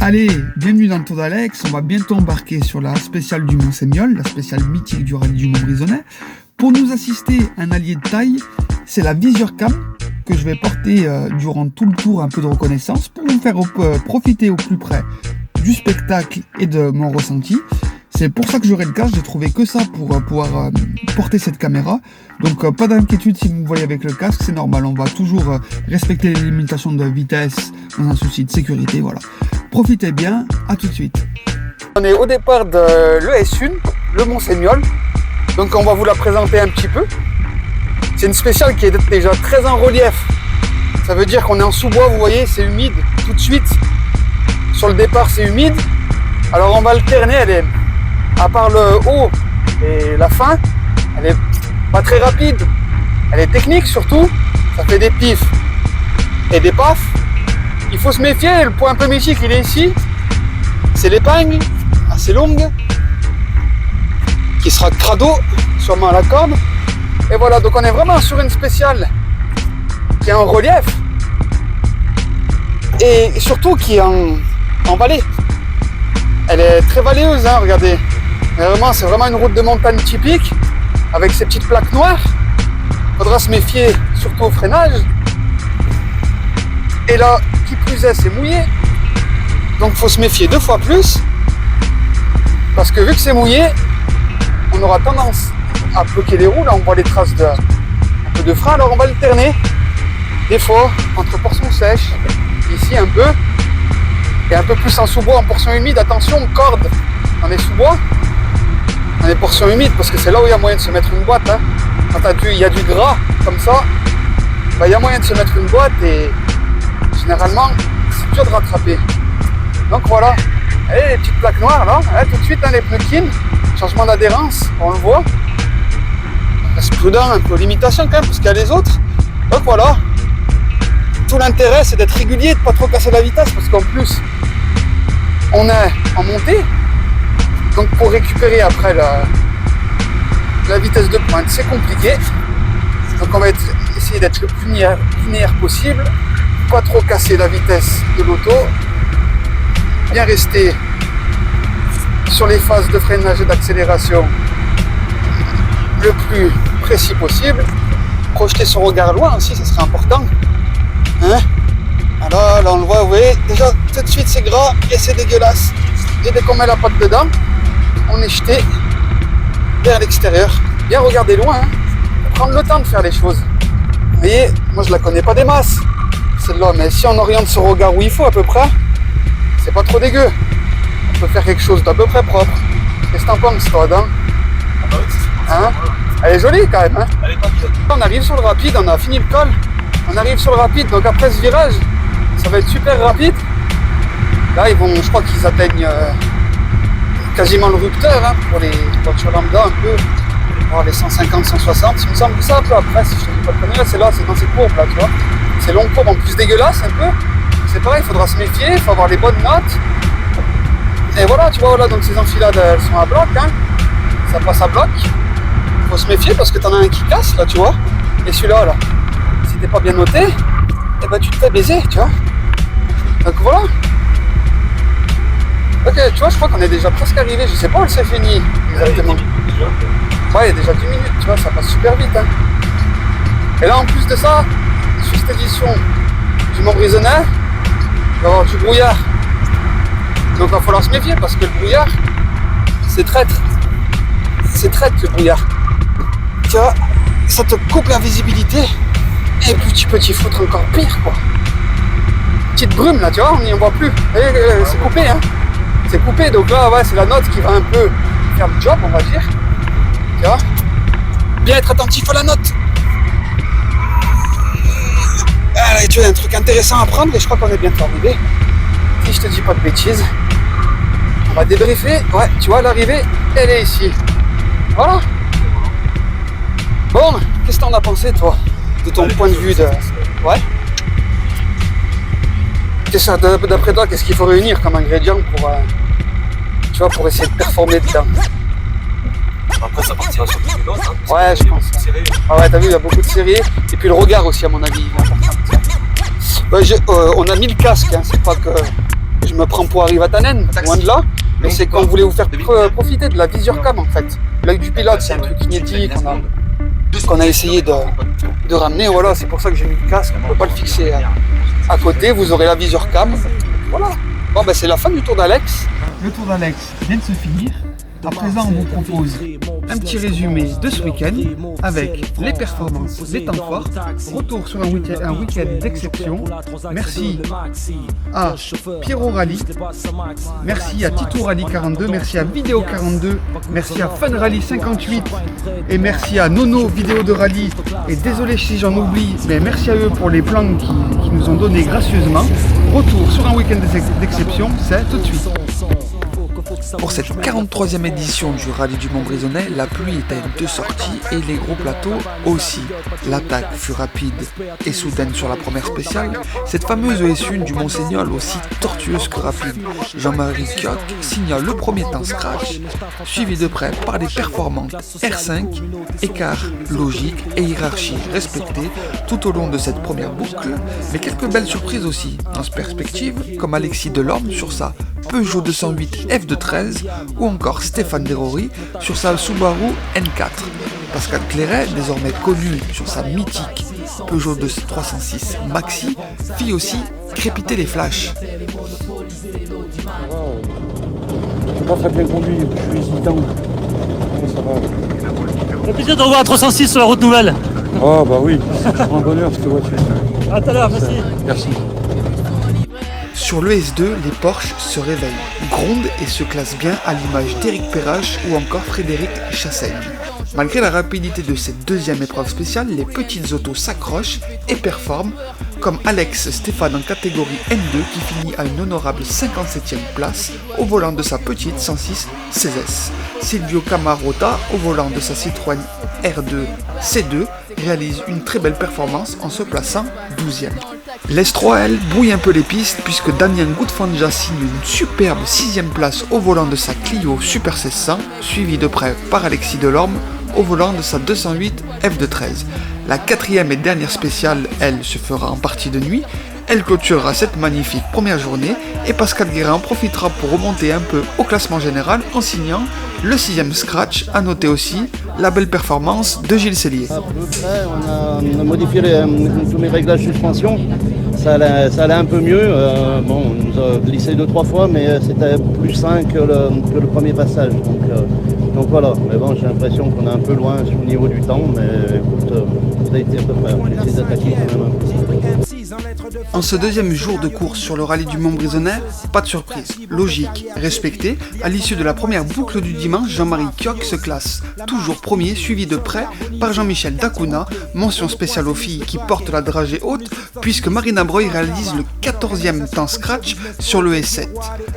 Allez, bienvenue dans le Tour d'Alex. On va bientôt embarquer sur la spéciale du Mont-Seigneul, la spéciale mythique du rallye du Mont-Brisonnais. Pour nous assister, un allié de taille, c'est la VisureCam que je vais porter durant tout le tour, un peu de reconnaissance, pour vous faire profiter au plus près du spectacle et de mon ressenti. C'est pour ça que j'aurai le casque, j'ai trouvé que ça pour pouvoir porter cette caméra. Donc pas d'inquiétude si vous me voyez avec le casque, c'est normal, on va toujours respecter les limitations de vitesse dans un souci de sécurité, voilà. Profitez bien, à tout de suite. On est au départ de l'ES1, le Mont-Seigneul, donc on va vous la présenter un petit peu. C'est une spéciale qui est déjà très en relief, ça veut dire qu'on est en sous-bois, vous voyez, c'est humide tout de suite. Sur le départ c'est humide, alors on va alterner, elle est, à part le haut et la fin, elle est pas très rapide, elle est technique surtout, ça fait des pifs et des pafs. Il faut se méfier, le point un peu mythique il est ici, c'est l'épingle assez longue, qui sera crado, sûrement à la corde. Et voilà, donc on est vraiment sur une spéciale qui est en relief et surtout qui est en vallée. Elle est très valléeuse, hein, regardez. Mais vraiment, c'est vraiment une route de montagne typique avec ces petites plaques noires. Il faudra se méfier surtout au freinage. Et là, qui plus est, c'est mouillé. Donc il faut se méfier 2 fois plus. Parce que vu que c'est mouillé, on aura tendance à bloquer les roues. Là, on voit les traces un peu de frein. Alors on va alterner des fois entre portions sèches, ici un peu, et un peu plus en sous-bois, en portion humide. Attention, corde dans les sous-bois, dans les portions humides, parce que c'est là où il y a moyen de se mettre une boîte. Hein. Quand il y a du gras comme ça, bah, il y a moyen de se mettre une boîte et généralement c'est dur de rattraper. Donc voilà, et les petites plaques noires là, hein, tout de suite hein, les pneus Kin, changement d'adhérence, on le voit. Reste prudent, un peu limitation quand même, parce qu'il y a les autres. Donc voilà, tout l'intérêt c'est d'être régulier, de ne pas trop casser la vitesse, parce qu'en plus on est en montée. Donc pour récupérer après la vitesse de pointe, c'est compliqué. Donc on va essayer d'être le plus linéaire possible, pas trop casser la vitesse de l'auto, bien rester sur les phases de freinage et d'accélération le plus précis possible. Projeter son regard loin aussi, ça serait important. Hein? Alors là on le voit, vous voyez, déjà tout de suite c'est gras et c'est dégueulasse. Et dès qu'on met la patte dedans, on est jeté vers l'extérieur. Bien regarder loin, hein. Prendre le temps de faire les choses. Vous voyez, moi je la connais pas des masses, celle-là, mais si on oriente son regard où il faut à peu près, c'est pas trop dégueu. On peut faire quelque chose d'à peu près propre. Qu'est-ce que t'en penses toi, Dan? Hein? Elle est jolie quand même, hein? On arrive sur le rapide, on a fini le col, on arrive sur le rapide, donc après ce virage, ça va être super rapide. Là ils vont, je crois qu'ils atteignent quasiment le rupteur hein, pour les voitures lambda un peu, voir les 150, 160, il me semble que ça un peu après, si je te dis pas de conneries, c'est là, c'est dans ces courbes là, tu vois. C'est long courbe en plus dégueulasse un peu, c'est pareil, il faudra se méfier, il faut avoir les bonnes notes. Et voilà, tu vois, voilà, donc ces enfilades elles sont à bloc, hein. Ça passe à bloc, il faut se méfier parce que t'en as un qui casse là, tu vois. Et celui-là, là, si t'es pas bien noté, eh ben tu te fais baiser, tu vois. Donc voilà. Ok, tu vois, je crois qu'on est déjà presque arrivé, je sais pas où c'est fini exactement. Ouais, il y a déjà 10 minutes, tu vois, ça passe super vite. Hein. Et là, en plus de ça, sur cette édition du Mont-Brisonnais, il va y avoir du brouillard. Donc il va falloir se méfier parce que le brouillard, c'est traître. C'est traître le brouillard. Tu vois, ça te coupe la visibilité et puis tu peux t'y foutre encore pire, quoi. Petite brume là, tu vois, on n'y en voit plus. C'est coupé, hein. C'est coupé, donc là, ouais, c'est la note qui va un peu faire le job, on va dire. Tu vois, bien être attentif à la note. Allez, tu as un truc intéressant à prendre et je crois qu'on est bientôt arrivé. Si je te dis pas de bêtises, on va débriefer. Ouais, tu vois, l'arrivée, elle est ici. Voilà. Bon, qu'est-ce que t'en as pensé, toi, de ton point de vue de... Ouais. D'après toi, qu'est-ce qu'il faut réunir comme ingrédient pour, tu vois, pour essayer de performer dedans? Après, ça partira sur tous les pilotes. Hein, ouais, je pense. Ah ouais, t'as vu, il y a beaucoup de séries. Et puis le regard aussi, à mon avis, il est important. On a mis le casque, hein, c'est pas que je me prends pour Harry Vatanen, loin de là. Mais c'est qu'on voulait vous faire profiter de la VisurCam en fait. L'œil du pilote, c'est un truc inédit qu'on a essayé de ramener. Voilà, c'est pour ça que j'ai mis le casque, on ne peut pas le fixer à côté. Vous aurez la VisurCam. Voilà. Bon, ben c'est la fin du tour d'Alex. Le tour d'Alex vient de se finir. À présent, on vous propose un petit résumé de ce week-end avec les performances, les temps forts, retour sur un week-end d'exception. Merci à Pierrot Rally, merci à Tito Rally 42, merci à Vidéo 42, merci à Fun Rally 58 et merci à Nono Vidéo de Rally. Et désolé si j'en oublie, mais merci à eux pour les plans qui nous ont donnés gracieusement. Retour sur un week-end d'exception, c'est tout de suite. Pour cette 43e édition du Rallye du Montbrisonnais, la pluie était de sortie et les gros plateaux aussi. L'attaque fut rapide et soudaine sur la première spéciale. Cette fameuse ES1 du Mont-Seignol, aussi tortueuse que rapide. Jean-Marie Kioch signale le premier temps scratch, suivi de près par les performantes R5, écart logique et hiérarchie respectée tout au long de cette première boucle, mais quelques belles surprises aussi dans ce perspective, comme Alexis Delorme sur sa Peugeot 208 F213 ou encore Stéphane Derori sur sa Subaru N4. Pascal Clairet, désormais connu sur sa mythique Peugeot 306 Maxi, fit aussi crépiter les flashs. C'est pas très bien conduit, je suis hésitant. Ça va. Le plaisir de revoir un 306 sur la route nouvelle. Ah bah oui, c'est un bonheur cette voiture. À tout à l'heure, merci. Merci. Sur le S2, les Porsche se réveillent, grondent et se classent bien à l'image d'Éric Perrache ou encore Frédéric Chassaigne. Malgré la rapidité de cette deuxième épreuve spéciale, les petites autos s'accrochent et performent, comme Alex Stéphane en catégorie N2 qui finit à une honorable 57e place au volant de sa petite 106 CZ. Silvio Camarota, au volant de sa Citroën R2 C2, réalise une très belle performance en se plaçant 12e. L'S3L brouille un peu les pistes puisque Damien Goutfanja signe une superbe 6e place au volant de sa Clio Super 1600, suivi de près par Alexis Delorme au volant de sa 208 F213. La 4e et dernière spéciale, elle, se fera en partie de nuit. Elle clôturera cette magnifique première journée et Pascal Guérin en profitera pour remonter un peu au classement général en signant le 6e scratch. À noter aussi la belle performance de Gilles Cellier. À peu près, on a modifié tous mes réglages suspension. Ça allait un peu mieux. On nous a glissé 2-3 fois, mais c'était plus sain que le premier passage. Donc voilà. Mais bon, j'ai l'impression qu'on est un peu loin au niveau du temps, mais écoute, ça a été à peu près. On essaie d'attaquer quand même un peu. En ce deuxième jour de course sur le rallye du Montbrisonnais, pas de surprise, logique, respectée. À l'issue de la première boucle du dimanche, Jean-Marie Kioch se classe toujours premier, suivi de près par Jean-Michel Dacuna, mention spéciale aux filles qui portent la dragée haute, puisque Marina Breuil réalise le 14e temps scratch sur le S7.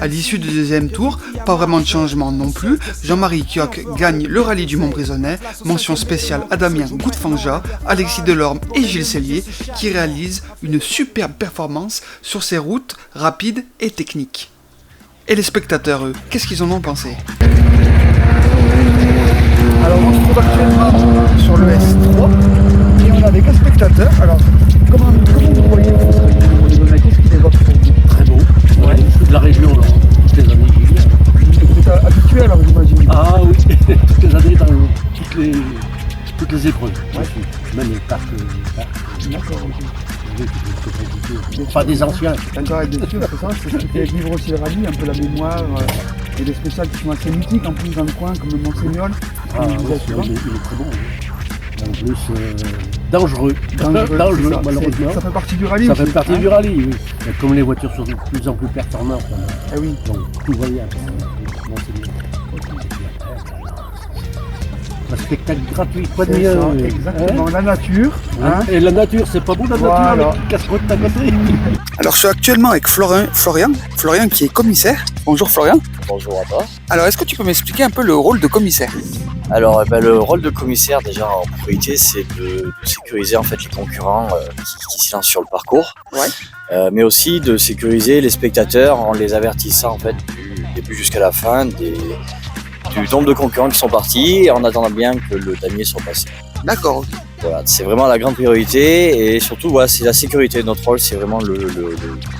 À l'issue du deuxième tour, pas vraiment de changement non plus, Jean-Marie Kioch gagne le rallye du Montbrisonnais, mention spéciale à Damien Goutfanja, Alexis Delorme et Gilles Cellier, qui réalisent une superbe performance sur ces routes rapides et techniques. Et les spectateurs, eux, qu'est-ce qu'ils en ont pensé? Alors on se trouve actuellement sur le S3 et on a des spectateurs. Alors comment vous voyez qu'est-ce qui évoque pour vous? Très beau. Ouais, je suis de la région là, toutes les années. Vous êtes habitué alors j'imagine? Ah oui, toutes les années dans toutes les épreuves. Ouais. Même les parcs. D'accord. Pas des anciens. D'accord, et bien sûr, c'est ça, c'est ce qui fait vivre aussi le rallye, un peu la mémoire, et des spéciales qui sont assez mythiques en plus dans le coin, comme le Mont-Seignol. Ah oui, il est très bon. En plus, dangereux, malheureusement. Ça fait partie du rallye Ça aussi, fait partie du rallye, oui. Et comme les voitures sont de plus en plus performantes, Ah oui. donc tout va bien. Un spectacle gratuit, quoi de C'est mieux. ça, exactement, la nature. Hein. Et la nature, c'est pas beau la nature Voilà. avec une casserole à côté. Alors je suis actuellement avec Florian qui est commissaire. Bonjour Florian. Bonjour à toi. Alors est-ce que tu peux m'expliquer un peu le rôle de commissaire? Alors le rôle de commissaire déjà en priorité c'est de sécuriser en fait les concurrents qui se lancent sur le parcours. Ouais. Mais aussi de sécuriser les spectateurs en les avertissant en fait du début jusqu'à la fin du nombre de concurrents qui sont partis et en attendant bien que le damier soit passé. D'accord. Voilà, c'est vraiment la grande priorité et surtout voilà, c'est la sécurité. Notre rôle, c'est vraiment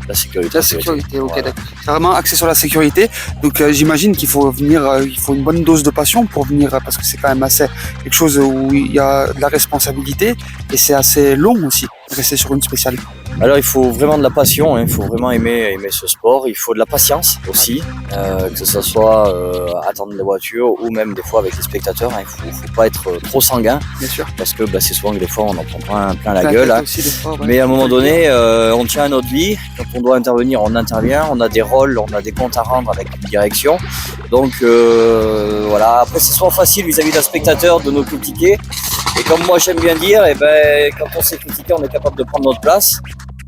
la sécurité. La sécurité, ok, Voilà. d'accord. C'est vraiment axé sur la sécurité. Donc j'imagine qu'il faut venir, il faut une bonne dose de passion pour venir, parce que c'est quand même assez quelque chose où il y a de la responsabilité et c'est assez long aussi de rester sur une spéciale. Alors il faut vraiment de la passion, hein, il faut vraiment aimer ce sport, il faut de la patience aussi, que ce soit attendre les voitures ou même des fois avec les spectateurs, hein, il faut pas être trop sanguin Bien sûr. parce que c'est souvent que des fois on en prend plein la La gueule. tête Hein. aussi, des fois, ouais. Mais à un moment donné, on tient à notre vie. Quand on doit intervenir, on intervient. On a des rôles, on a des comptes à rendre avec une direction. Donc voilà. Après, c'est souvent facile vis-à-vis d'un spectateur de nous critiquer. Et comme moi j'aime bien dire, quand on s'est critiqué, on est capable de prendre notre place.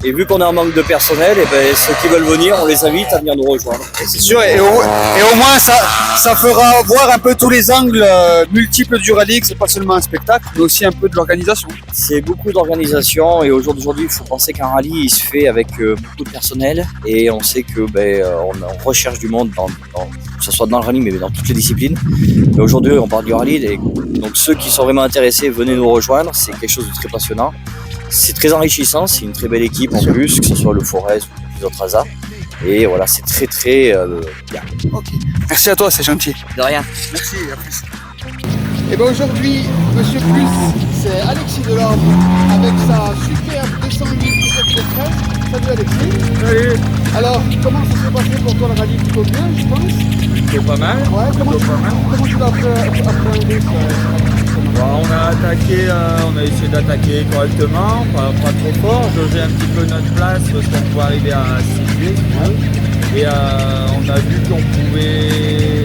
Et vu qu'on a un manque de personnel, ceux qui veulent venir, on les invite à venir nous rejoindre. C'est sûr, et au moins ça fera voir un peu tous les angles multiples du rallye, que c'est pas seulement un spectacle, mais aussi un peu de l'organisation. C'est beaucoup d'organisation et au jour d'aujourd'hui, il faut penser qu'un rallye il se fait avec beaucoup de personnel et on sait que on recherche du monde que ce soit dans le rallye mais dans toutes les disciplines. Et aujourd'hui, on parle du rallye et donc ceux qui sont vraiment intéressés, venez nous rejoindre. C'est quelque chose de très passionnant. C'est très enrichissant, c'est une très belle équipe en plus, que ce soit le Forez ou les autres ASA. Et voilà, c'est très bien. Ok. Merci à toi, c'est gentil. De rien. Merci, à plus. Et bien aujourd'hui, Monsieur Plus, c'est Alexis Delorme avec sa superbe 208 13. Salut Alexis. Salut, Alors, comment ça s'est passé pour toi le rallye? Plutôt bien, je pense. c'est pas mal. Ouais, comment tu l'as appréhendé On a attaqué, on a essayé d'attaquer correctement, pas trop fort, jauger un petit peu notre place parce qu'on pouvait arriver à 6 pieds. Et on a vu qu'on pouvait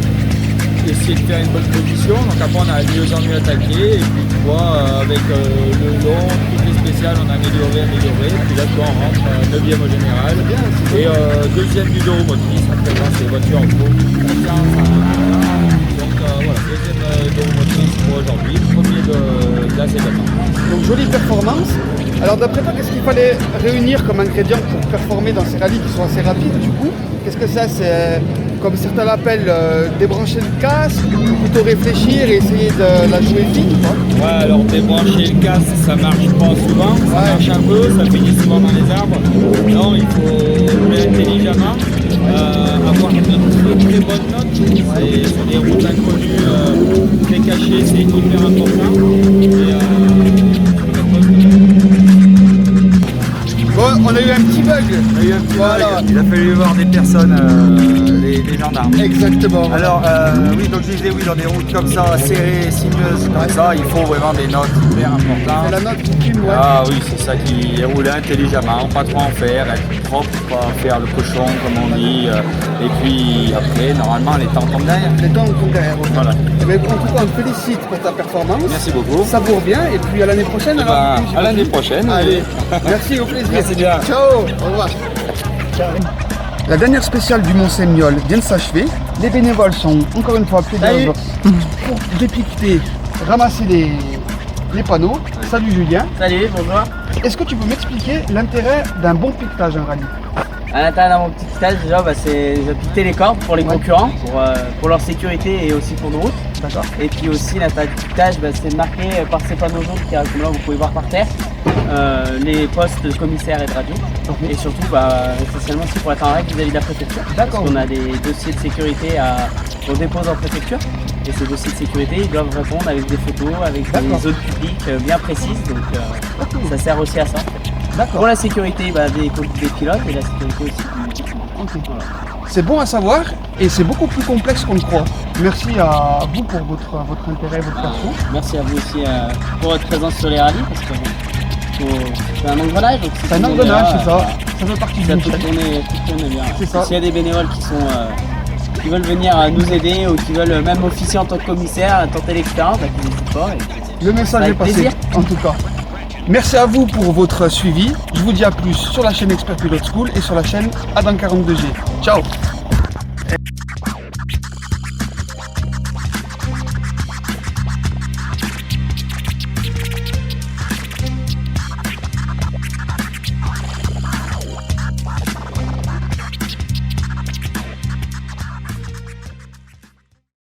essayer de faire une bonne position, donc après on a mieux en mieux attaqué, et puis tu vois, avec le long, toutes les spéciales, on a amélioré, puis là tu vois, on rentre 9e au général, et 2e du dos motrice, actuellement c'est voiture en cours, donc voilà, 2e dos motrice pour aujourd'hui, premier de la C4. Donc jolie performance. Alors d'après toi, qu'est-ce qu'il fallait réunir comme ingrédient pour performer dans ces rallyes qui sont assez rapides du coup? Qu'est-ce que ça c'est, comme certains l'appellent, débrancher le casque, plutôt réfléchir et essayer de la jouer fine quoi? Ouais, alors débrancher le casque, ça marche pas souvent, ça marche un peu, ça finit souvent dans les arbres. Non, il faut rouler intelligemment, avoir de très bonnes notes. C'est sur des routes inconnues, très cachées, c'est hyper important. Bon, on a eu un petit bug. Voilà. Il a fallu voir des personnes, les gendarmes. Exactement. Alors, oui, donc je disais, oui, dans des routes comme ça, serrées, sinueuses, comme ça, il faut vraiment des notes hyper C'est importantes. la note qui prime, ouais. Ah oui, c'est ça qui est roulé intelligemment, pas trop en faire, être propre, pas faire le cochon comme on dit. Et puis après, normalement, les temps tombent derrière. Les temps sont derrière. Ouais. Voilà. Eh ben, en tout cas, on te félicite pour ta performance. Merci beaucoup. Savoure bien et puis à l'année prochaine. Eh alors. ben, à l'année prochaine. Allez, merci, au plaisir. Merci bien. Ciao, au revoir. La dernière spéciale du Mont-Seigneul vient de s'achever. Les bénévoles sont encore une fois à pied d'œuvre pour dépiqueter, ramasser les panneaux. Salut Julien. Salut, bonjour. Est-ce que tu peux m'expliquer l'intérêt d'un bon piquetage en rallye? À l'intérieur de mon petit stage, déjà, c'est de piqueter les cordes pour les concurrents, pour leur sécurité et aussi pour nos routes. D'accord. Et puis aussi, l'intérêt du piquetage, c'est de marquer par ces panneaux jaunes comme là, vous pouvez voir par terre, les postes de commissaire et de radio. Et surtout, essentiellement aussi pour être en règle vis-à-vis de la préfecture. D'accord. Parce qu'on a des dossiers de sécurité qu'on dépose en préfecture. Et ces dossiers de sécurité, ils doivent répondre avec des photos, avec des zones publiques bien précises. Donc ça sert aussi à ça. Pour la sécurité des pilotes et la sécurité aussi. Voilà. C'est bon à savoir et c'est beaucoup plus complexe qu'on le croit. Merci à vous pour votre intérêt et votre passion. Merci à vous aussi pour votre présence sur les rallyes parce que c'est un engrenage. C'est un engrenage, c'est ça. Ça fait partie Ça du peut jeu. tourner bien. C'est ça. S'il y a des bénévoles qui veulent venir nous aider ou qui veulent même officier en tant que commissaire, tenter l'expérience, qu'ils n'hésitent pas. Le message Avec est passé, plaisir. en tout cas. Merci à vous pour votre suivi. Je vous dis à plus sur la chaîne Expert Pilot School et sur la chaîne Adam42G. Ciao.